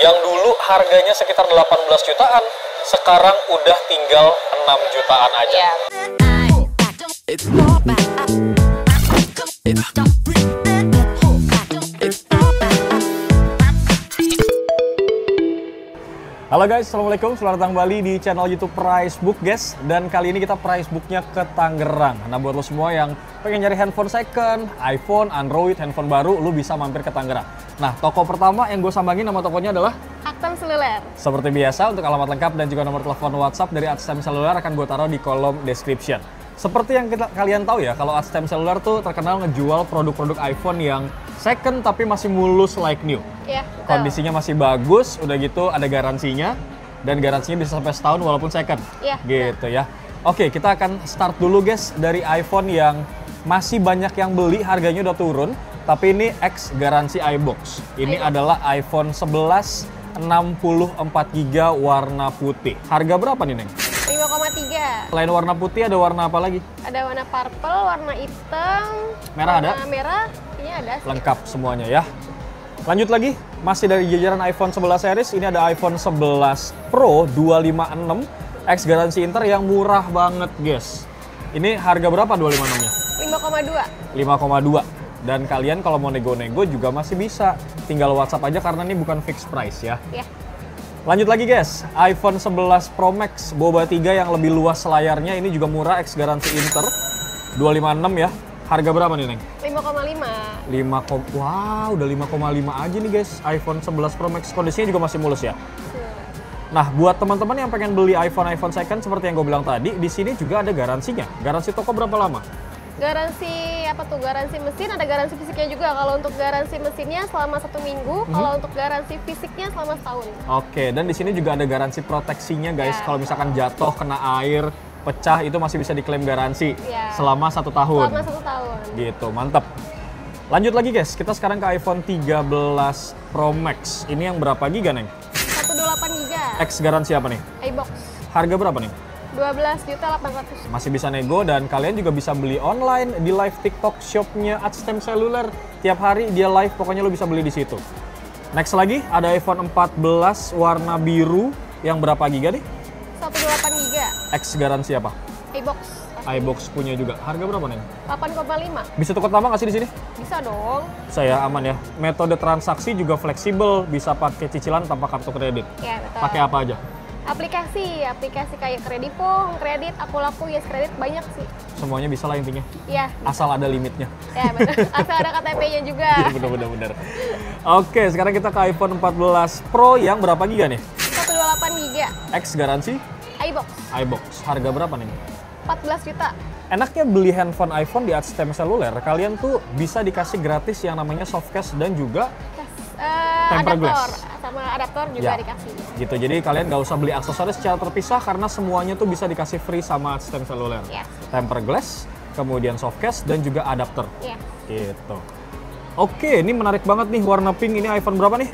yang dulu harganya sekitar 18 jutaan, sekarang udah tinggal 6 jutaan aja. Iya. Halo guys, assalamualaikum, selamat datang kembali di channel YouTube Pricebook guys. Dan kali ini kita Pricebooknya ke Tangerang. Nah buat lo semua yang pengen nyari handphone second, iPhone, Android, handphone baru, lo bisa mampir ke Tangerang. Nah toko pertama yang gue sambangin nama tokonya adalah Atstem Seluler. seperti biasa, untuk alamat lengkap dan juga nomor telepon WhatsApp dari Atstem Seluler akan gue taruh di kolom description. Seperti yang kalian tahu ya, kalau Atstem Seluler tuh terkenal ngejual produk-produk iPhone yang second tapi masih mulus like new. Iya, betul. Kondisinya masih bagus, udah gitu ada garansinya, dan garansinya bisa sampai setahun walaupun second. Iya. Gitu ya. Oke, kita akan start dulu guys dari iPhone yang masih banyak yang beli, harganya udah turun, tapi ini X garansi iBox. Ini adalah iPhone 11 64GB warna putih. Harga berapa nih, Neng? 5,3. Selain warna putih ada warna apa lagi? Ada warna purple, warna hitam, Merah ada? warna merah, ini ada sih. Lengkap semuanya ya. Lanjut lagi, masih dari jajaran iPhone 11 series, ini ada iPhone 11 Pro 256 X garansi Inter yang murah banget guys. Ini harga berapa 256-nya? 5,2. 5,2. Dan kalian kalau mau nego-nego juga masih bisa. Tinggal WhatsApp aja karena ini bukan fixed price ya. Iya. Lanjut lagi guys, iPhone 11 Pro Max Boba 3 yang lebih luas layarnya, ini juga murah, X garansi Inter 256 ya. Harga berapa nih, Neng? 5,5. Wow, udah 5,5 aja nih guys. iPhone 11 Pro Max, kondisinya juga masih mulus ya. Nah, buat teman-teman yang pengen beli iPhone second seperti yang gue bilang tadi, di sini juga ada garansinya. Garansi toko berapa lama? Garansi apa tuh? Garansi mesin, ada garansi fisiknya juga. Kalau untuk garansi mesinnya selama 1 minggu, kalau untuk garansi fisiknya selama setahun. Oke, dan di sini juga ada garansi proteksinya guys. Ya. Kalau misalkan jatuh, kena air, pecah, itu masih bisa diklaim garansi Ya. selama 1 tahun. Selama 1 tahun. Gitu, mantap. Lanjut lagi guys, kita sekarang ke iPhone 13 Pro Max. Ini yang berapa giga, Neng? 128 GB. X garansi apa nih? iBox. Harga berapa nih? 12.800.000. Masih bisa nego, dan kalian juga bisa beli online di live TikTok shopnya Atstem Seluler. Tiap hari dia live, pokoknya lo bisa beli di situ. Next lagi ada iPhone 14 warna biru yang berapa giga nih? 128 GB. X garansi apa? iBox. iBox punya juga. Harga berapa nih? 8,5. Bisa tukar tambah nggak sih di sini? Bisa dong. Saya aman ya. Metode transaksi juga fleksibel, bisa pakai cicilan tanpa kartu kredit. Ya, betul. Pakai apa aja? Aplikasi kayak Kredivo, Kredit, Akulaku, Yes Kredit, banyak sih. Semuanya bisa lah intinya. Iya. Asal ada limitnya. Ya, betul. Asal ada KTP-nya juga. Iya bener-bener. Oke, sekarang kita ke iPhone 14 Pro yang berapa giga nih? 128 GB. X garansi iBox. iBox. Harga berapa nih? 14 juta. Enaknya beli handphone iPhone di Atstem Seluler, kalian tuh bisa dikasih gratis yang namanya softcase dan juga tempered Adaptor. glass. Sama adaptor juga Ya. dikasih. Gitu, jadi kalian nggak usah beli aksesoris secara terpisah karena semuanya tuh bisa dikasih free sama Atstem Seluler. Ya. Tempered glass, kemudian softcase dan juga adapter. Ya. Gitu. Oke, ini menarik banget nih warna pink. Ini iPhone berapa nih?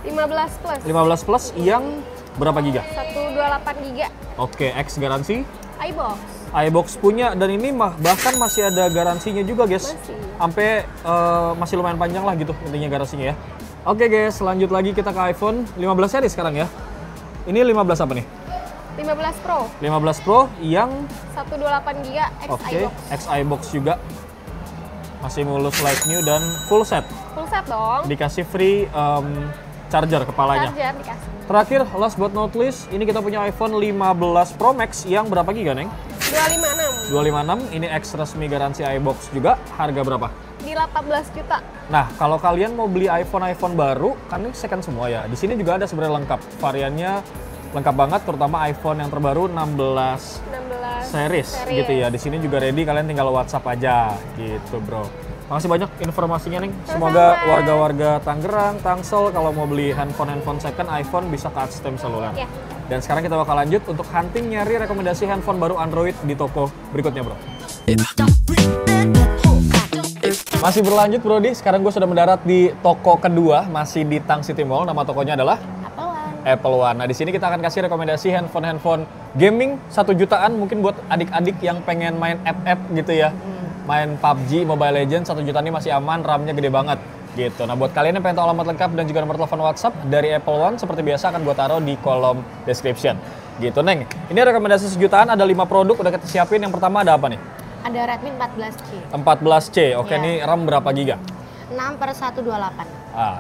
15 plus. 15 Plus yang berapa giga? 128 GB. Oke, X garansi iBox. iBox punya, dan ini bahkan masih ada garansinya juga guys. Masih. Sampai masih lumayan panjang lah gitu intinya garansinya ya. Oke guys, lanjut lagi kita ke iPhone 15 series sekarang ya. Ini 15 apa nih? 15 Pro. 15 Pro yang 128 GB X oke, iBox. X iBox juga. Masih mulus like new dan full set. Full set dong. Dikasih free charger kepalanya. Charger dikasih. Terakhir, last but not least, ini kita punya iPhone 15 Pro Max yang berapa giga, Neng? 256. 256, ini X resmi garansi iBox juga. Harga berapa? Di 18 juta. Nah, kalau kalian mau beli iPhone baru, kan ini second semua ya. Di sini juga ada sebenarnya lengkap. Variannya lengkap banget, terutama iPhone yang terbaru 16 series gitu ya. Di sini juga ready, kalian tinggal WhatsApp aja gitu, bro. Makasih banyak informasinya, Ning. Semoga warga-warga Tangerang, Tangsel kalau mau beli handphone second iPhone bisa ke Atstem Seluler. Ya. Dan sekarang kita bakal lanjut untuk hunting nyari rekomendasi handphone baru Android di toko berikutnya, bro. Masih berlanjut, Brody. Sekarang gue sudah mendarat di toko kedua, masih di Tang City Mall. Nama tokonya adalah Apple One. Nah, di sini kita akan kasih rekomendasi handphone gaming 1 jutaan, mungkin buat adik-adik yang pengen main app gitu ya. Main PUBG, Mobile Legends, 1 juta ini masih aman, RAM-nya gede banget. Gitu. Nah, buat kalian yang pengen tahu alamat lengkap dan juga nomor telepon WhatsApp dari Apple One, seperti biasa akan gue taruh di kolom description. Gitu, Neng. Ini rekomendasi sejutaan, ada 5 produk udah kita siapin. Yang pertama ada apa nih? Ada Redmi 14C. 14C, oke, ini RAM berapa giga? 6/128.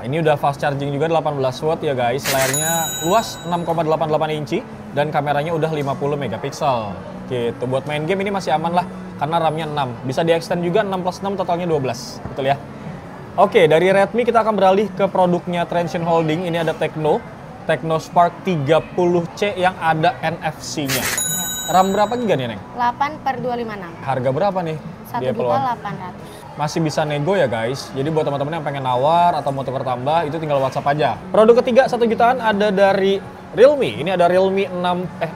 Ini udah fast charging juga 18 watt ya guys. Layarnya luas 6,88 inci dan kameranya udah 50 megapiksel. Gitu. Buat main game ini masih aman lah karena RAM-nya 6. Bisa di-extend juga 6 plus 6 totalnya 12. Betul ya? Oke, dari Redmi kita akan beralih ke produknya Transsion Holding. Ini ada Tecno Spark 30C yang ada NFC-nya. RAM berapa giga nih, Neng? 8/256. Harga berapa nih? 1.800.000. Masih bisa nego ya guys. Jadi buat teman-teman yang pengen nawar atau mau tukar tambah, itu tinggal WhatsApp aja. Produk ketiga 1 jutaan ada dari Realme. Ini ada Realme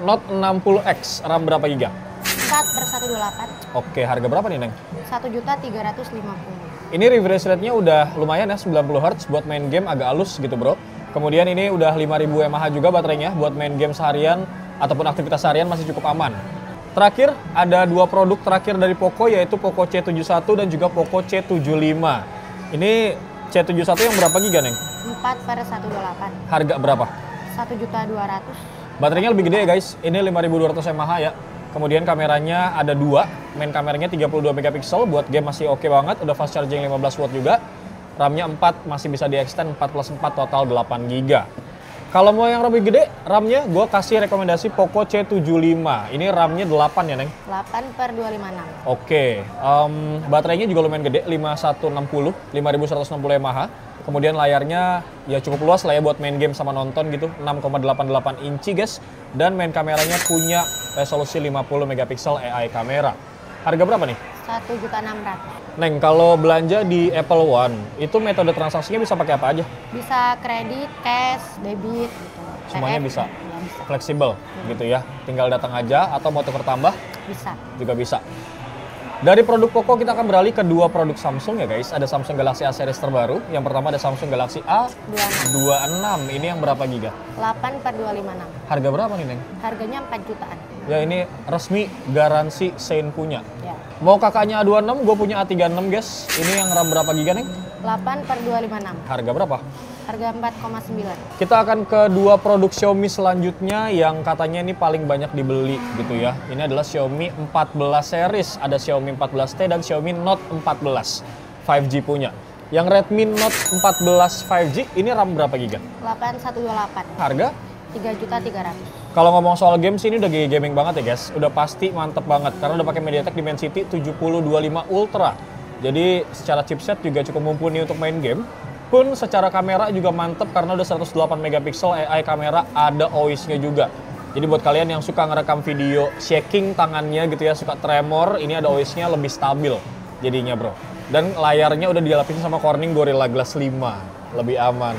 Note 60X. RAM berapa giga? 4/128. Oke, harga berapa nih, Neng? 1.350.000. Ini refresh rate-nya udah lumayan ya, 90 Hz buat main game agak halus gitu, Bro. Kemudian ini udah 5000 mAh juga baterainya buat main game seharian ataupun aktivitas harian masih cukup aman. Terakhir, ada 2 produk terakhir dari Poco, yaitu Poco C71 dan juga Poco C75. Ini C71 yang berapa giga, Neng? 4/128. Harga berapa? 1.200.000. Baterainya lebih gede ya guys, ini 5200 mAh ya. Kemudian kameranya ada 2, main kameranya 32 megapiksel, buat game masih oke banget, udah fast charging 15 watt juga. RAM-nya 4, masih bisa di-extend 4 plus 4 total 8 GB. Kalau mau yang lebih gede, RAM-nya gue kasih rekomendasi Poco C75. Ini RAM-nya 8 ya, Neng? 8/256. Oke, baterainya juga lumayan gede, 5160 mAh. Kemudian layarnya ya cukup luas lah ya buat main game sama nonton gitu, 6,88 inci guys. Dan main kameranya punya resolusi 50 megapiksel AI kamera. Harga berapa nih? 1.600.000. Neng, kalau belanja di Apple One, itu metode transaksinya bisa pakai apa aja? Bisa kredit, cash, debit gitu. Semuanya bisa? Ya, bisa. Fleksibel gitu ya. Tinggal datang aja atau mau tukar tambah? Bisa. Juga bisa. Dari produk Poco kita akan beralih ke 2 produk Samsung ya guys. Ada Samsung Galaxy A series terbaru. Yang pertama ada Samsung Galaxy A26. Ini yang berapa giga? 8/256. Harga berapa nih, Neng? Harganya 4 jutaan. Ya ini resmi garansi Sein punya. Ya. Mau kakaknya A26, gue punya A36 guys. Ini yang RAM berapa giga, Neng? 8/256. Harga berapa? Harga 4,9. Kita akan ke 2 produk Xiaomi selanjutnya yang katanya ini paling banyak dibeli gitu ya. Ini adalah Xiaomi 14 series. Ada Xiaomi 14T dan Xiaomi Note 14 5G punya. Yang Redmi Note 14 5G ini RAM berapa giga? 8/128. Harga? 3.300.000. Kalau ngomong soal games ini udah gaya gaming banget ya guys. Udah pasti mantep banget karena udah pakai MediaTek Dimensity 7025 Ultra. Jadi secara chipset juga cukup mumpuni untuk main game. Pun secara kamera juga mantep karena udah 108 megapiksel AI kamera, ada OIS-nya juga. Jadi buat kalian yang suka ngerekam video shaking tangannya gitu ya, suka tremor, ini ada OIS-nya lebih stabil jadinya, Bro. Dan layarnya udah dilapisin sama Corning Gorilla Glass 5, lebih aman.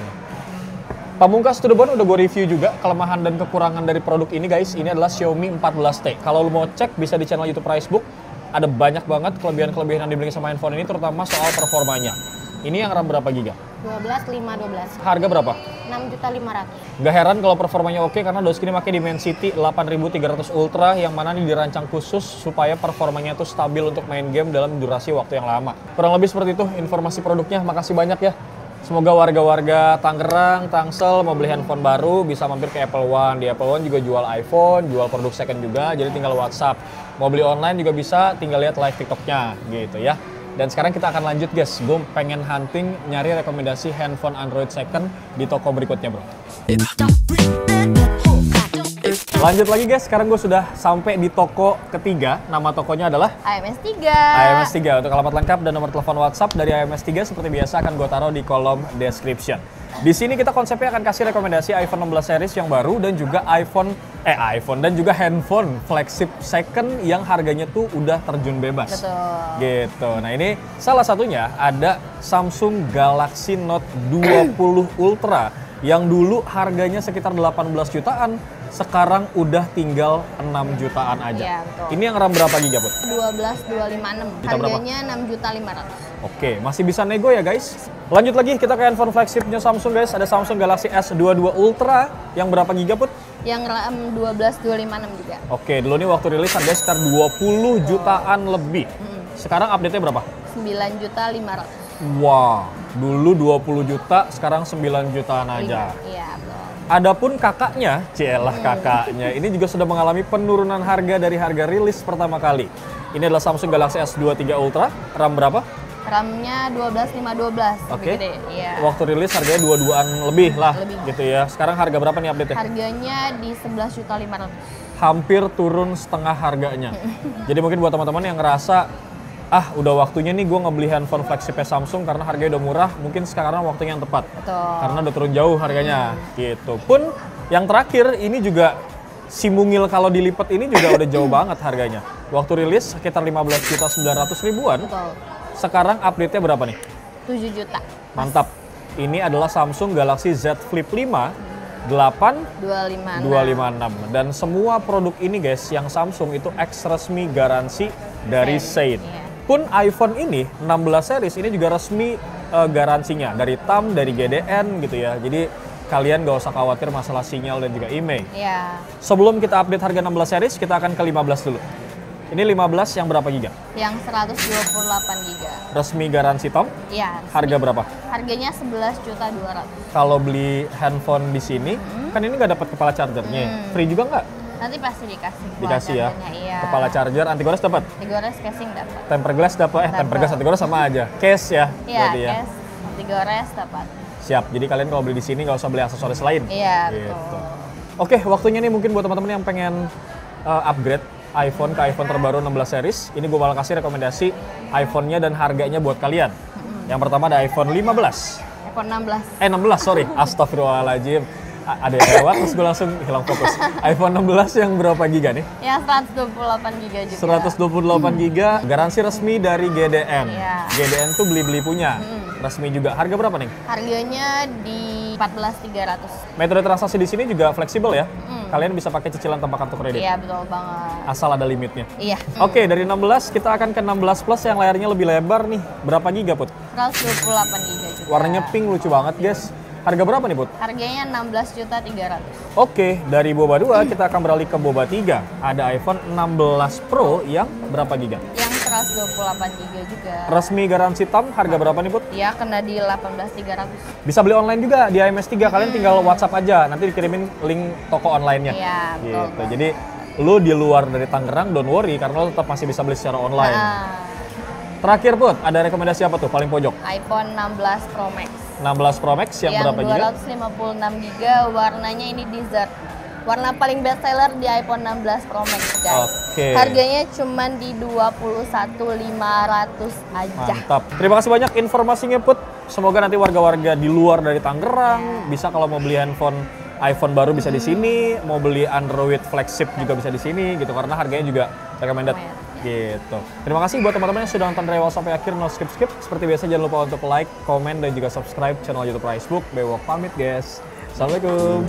Pamungkas to the bone udah gue review juga kelemahan dan kekurangan dari produk ini guys. Ini adalah Xiaomi 14T. Kalau lo mau cek bisa di channel YouTube Pricebook. Ada banyak banget kelebihan-kelebihan yang dimiliki sama handphone ini, terutama soal performanya. Ini yang RAM berapa giga? 12.512. Harga berapa? 6.500.000. Gak heran kalau performanya oke karena dos ini pakai Dimensity 8300 Ultra yang mana ini dirancang khusus supaya performanya tuh stabil untuk main game dalam durasi waktu yang lama. Kurang lebih seperti itu informasi produknya. Makasih banyak ya. Semoga warga-warga Tangerang, Tangsel mau beli handphone baru bisa mampir ke Apple One. Di Apple One juga jual iPhone, jual produk second juga, jadi tinggal WhatsApp. Mau beli online juga bisa, tinggal lihat live TikToknya gitu ya. Dan sekarang kita akan lanjut guys, gue pengen hunting nyari rekomendasi handphone Android second di toko berikutnya bro. Lanjut lagi guys, sekarang gue sudah sampai di toko ketiga. Nama tokonya adalah AMS3. AMS3. Untuk alamat lengkap dan nomor telepon WhatsApp dari AMS3 seperti biasa akan gue taruh di kolom description. Di sini kita konsepnya akan kasih rekomendasi iPhone 16 series yang baru dan juga iPhone dan juga handphone flagship second yang harganya tuh udah terjun bebas. Betul. Gitu. Nah, ini salah satunya ada Samsung Galaxy Note 20 Ultra yang dulu harganya sekitar 18 jutaan. Sekarang udah tinggal 6 jutaan aja. Iya, betul. Ini yang RAM berapa giga, Bud? 12256. Harganya 6.500.000. Oke, masih bisa nego ya, guys. Lanjut lagi kita ke handphone flagshipnya Samsung, guys. Ada Samsung Galaxy S22 Ultra yang berapa giga, Bud? Yang RAM 12256 juga. Oke, dulu nih waktu rilis harganya sekitar 20 jutaan lebih. Sekarang update-nya berapa? 9.500.000. Wow. Dulu 20 juta, sekarang 9 jutaan aja. Iya, betul. Adapun kakaknya, cielah kakaknya, ini juga sudah mengalami penurunan harga dari harga rilis pertama kali. Ini adalah Samsung Galaxy S23 Ultra, RAM berapa? RAM-nya 12512. Oke. Iya. Waktu rilis harganya 22-an lebih lah, gitu ya. Sekarang harga berapa nih update-nya? Harganya di 11.500.000. Hampir turun setengah harganya. Jadi mungkin buat teman-teman yang ngerasa, udah waktunya nih gue ngebeli handphone flagship Samsung karena harganya udah murah, mungkin sekarang waktunya yang tepat. Betul. Karena udah turun jauh harganya, gitu. Pun yang terakhir ini juga si mungil kalau dilipat ini juga udah jauh banget harganya. Waktu rilis sekitar 15.900.000-an. Betul. Sekarang update-nya berapa nih? 7 juta. Mantap. Ini adalah Samsung Galaxy Z Flip 5 8256. Dan semua produk ini guys yang Samsung itu X resmi garansi dari Shade. Iya. Pun iPhone ini 16 series ini juga resmi garansinya dari TAM, dari GDN gitu ya. Jadi kalian gak usah khawatir masalah sinyal dan juga IMEI. Iya. Sebelum kita update harga 16 series, kita akan ke 15 dulu. Ini 15 yang berapa giga? Yang 128 giga. Resmi garansi TAM? Iya. Harga berapa? Harganya 11.200.000. Kalau beli handphone di sini, kan ini nggak dapat kepala chargernya. Free juga nggak? Nanti pasti dikasih. Dikasih ya. Iya. Kepala charger, anti gores dapat? Anti-gores casing dapat. Tempered glass dapat? Tempered glass anti gores sama aja. Case ya? Iya, berarti ya. case. Anti-gores dapat. Siap. Jadi kalian kalau beli di sini nggak usah beli aksesoris lain. Iya, Gitu. betul. Oke, waktunya nih mungkin buat teman-teman yang pengen upgrade iPhone ke iPhone terbaru 16 series. Ini gue bakal kasih rekomendasi iPhone-nya dan harganya buat kalian. Yang pertama ada iPhone 15. iPhone 16. 16, sorry. Astagfirullahaladzim. Ada yang lewat, terus gue langsung hilang fokus. iPhone 16 yang berapa giga nih? Yang 128 giga juga. 128 giga, garansi resmi dari GDN. Iya. GDN tuh beli-beli punya. Resmi juga. Harga berapa nih? Harganya di 14.300. Metode transaksi di sini juga fleksibel ya. Kalian bisa pakai cicilan tanpa kartu kredit. Iya, betul banget. Asal ada limitnya. Iya. Oke, dari 16 kita akan ke 16 Plus yang layarnya lebih lebar nih. Berapa giga, Put? 128 giga juga. Warnanya pink, lucu banget, guys. Harga berapa nih, Put? Harganya 16.300.000. Oke, dari Boba 2 kita akan beralih ke Boba 3. Ada iPhone 16 Pro yang berapa giga? Yang 128 giga juga. Resmi garansi TAM, harga berapa nih, Put? Ya, kena di 18.300. Bisa beli online juga di IMS3, kalian tinggal WhatsApp aja, nanti dikirimin link toko online-nya. Iya, betul. Gitu. Jadi lu di luar dari Tangerang, don't worry, karena lu tetap masih bisa beli secara online. Terakhir, Put, ada rekomendasi apa tuh paling pojok? iPhone 16 Pro Max. 16 Pro Max yang berapa giga? 256 giga, warnanya ini dessert. Warna paling best seller di iPhone 16 Pro Max, guys. Oke. Harganya cuma di 21.500 aja. Mantap. Terima kasih banyak informasinya, Put. Semoga nanti warga-warga di luar dari Tangerang bisa kalau mau beli handphone iPhone baru bisa di sini, mau beli Android flagship juga bisa di sini gitu karena harganya juga recommended. Gitu. Terima kasih buat teman-teman yang sudah nonton dari awal sampai akhir, no skip-skip. Seperti biasa jangan lupa untuk like, komen, dan juga subscribe channel YouTube Ricebook. Bewok pamit guys. Assalamualaikum.